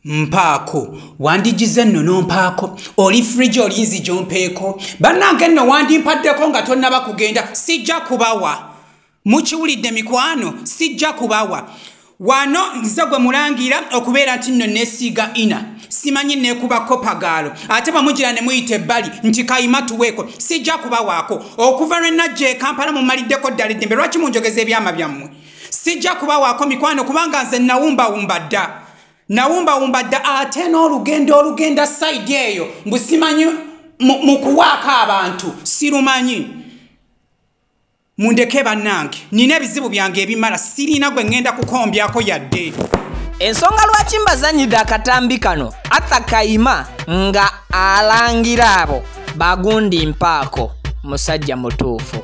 Mpako wandigize nno nompaako oli fridge olinzi jompeeko bannange nno wandimpadeko nga tonnaba kugenda sijja kubawa mukiwulidde mikwano sijja kubawa wano nze gwe mulangira okubeera nti nno nesiiga ina simanyi nekuba kopagaalo ate bamugira ne muyite ebbali nti Kayima tuweeko sijja kubawaako okuva lwe najja e Kampala mumaliddeko ddala eddembe lwaki munjogeza ebyama byammwe sijja kubawaako mikwano kubanga nze nawumbawumba dda nawumbawumbadda ate n'olugenda side eyo mbu simanyi mukuwaako abantu sirumanyi mundeke bannange nina ebizibu byange ebimala sirina gwe ngenda kukombyako yadde ensonga lwaki mbazanyidde akatambi kano ata Kayima nga alangira abo bagundi mpaako musajja mutuufu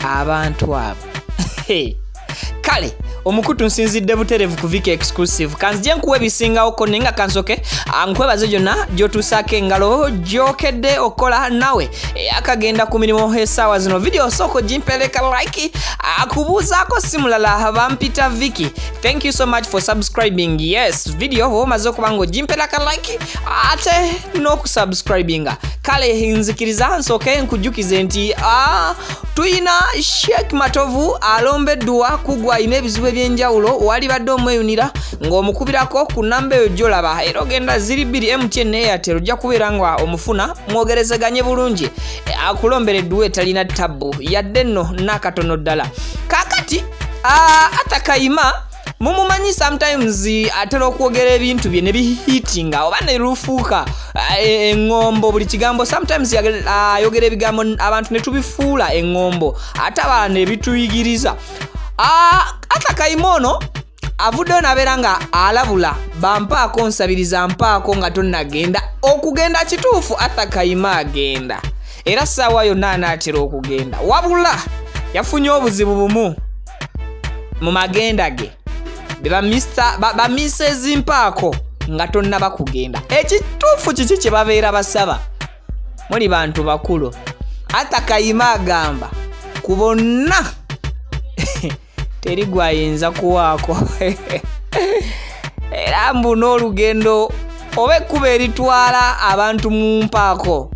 abantu abo kale omukutu nsinzidde buterevu ku Viki exclusive kanzije nkuwe bisingawo ko nenga kansoke nkwebaze jonna gyotusaako engalo gyokedde okola nawe akagenda ku mirimu h'essaawa zino video soko gimpeleka like akubuuzaako simulala bampita Viki. Thank you so much for subscribing. Yes video omaze okuba ng'ogimpeleka like ate n'okusubscribinga kale nzikiriza nsooke nkujjukize nti tuyina Sheikh Matovu alombeddwa kugwa ayina ebizibu ebyenjawulo wali badde omweyunira ng'omukubirako ku namba eyo gy'olaba era ogenda 22 MTN ne Airtel ojja kubeera nga omufuna mwogerezeganye bulungi akulombereddwa etalina tabbu yadde nno n'akatono ddala kaakati ata Kayima mumumanyi sometimes atera okwogera ebintu bye ne bihitinga oba ne lufuuka engombo buli kigambo sometimes ayogera ebigambo abantu ne tubifuula engombo ate abaana ne bituyigiriza ata Kayima ono avuddeyo nabeera nga alabula bampaako nsabiriza mpaako nga tonnagenda okugenda kituufu ata Kayima agenda era ssaawa yonna anaatera okugenda wabula yafunye obuzibu bumu mu magenda ge bamisezi mpaako nga tonnaba kugenda ekituufu kiki kye babeera basaba muli bantu bakulu ata Kayima agamba ku bonna teri gwayinza kuwaako era mbu n'olugendo oba ekkuba eritwala abantu mu mpaako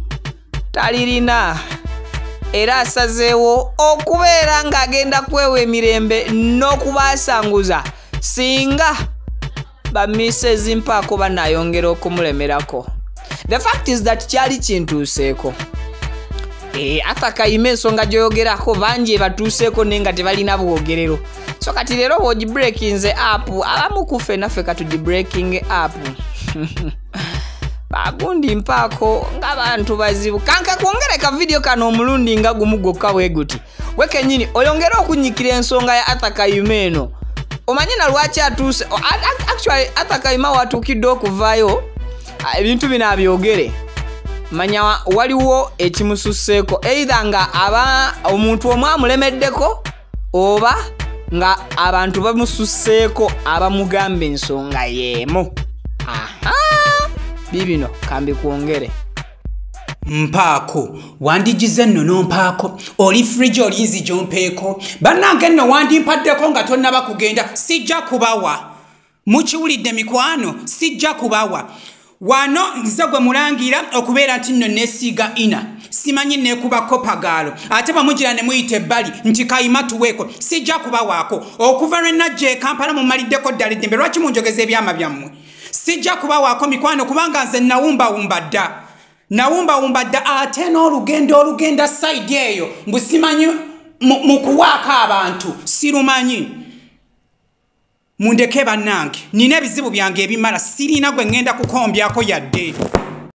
talirina era asazeewo okubeera ng'agenda kwewa emirembe n'okubaasanguza singa bamisezi mpaako banayongera okumulemerako. The fact is that kyali kintuuseeko ata Kayima ensonga gyoyogerako bangi batuuseeko nenga tebalina bwogerero so kati leero bwogibreakinze app abamu kuffe naffe katugibreaking app bagundi mpaako ng'abantu bazibu kanka kwongereka video kano omulundi nga gumu gwokka bwe guti gwe kennyini oyongera okunyikira ensonga ya ata Kayima eno omanyi na lwaki atuuse actually ata Kayima watuukidde okuvaayo ebintu bino abyogere manya waliwo ekimususseeko either nga aba omuntu omwe amulemeddeko oba nga abantu bamususseeko abamugamba ensonga yeemu bibino kambi kwongere mpaako wandigize nno nompaako oli fridge olinzi jompeeko bannange nno wandimpaddeko nga tonnaba kugenda sijja kubawa mukiwulidde mikwano sijja kubawa wano nze gwe mulangira okubeera nti nno nesiiga ina simanyi nekuba kopagaalo ate bamugira ne muyite ebbali nti Kayima tuweeko sijja kubawaako okuva lwe najja e Kampala mumaliddeko ddala eddembe lwaki munjogeza ebyama byammwe sijja kubawaako mikwano kubanga nze nawumbawumba dda ate n'olugenda side eyo mbu simanyi mukuwaako abantu sirumanyi mundeke bannange nina ebizibu byange ebimala sirina gwe ngenda kukombyako yadde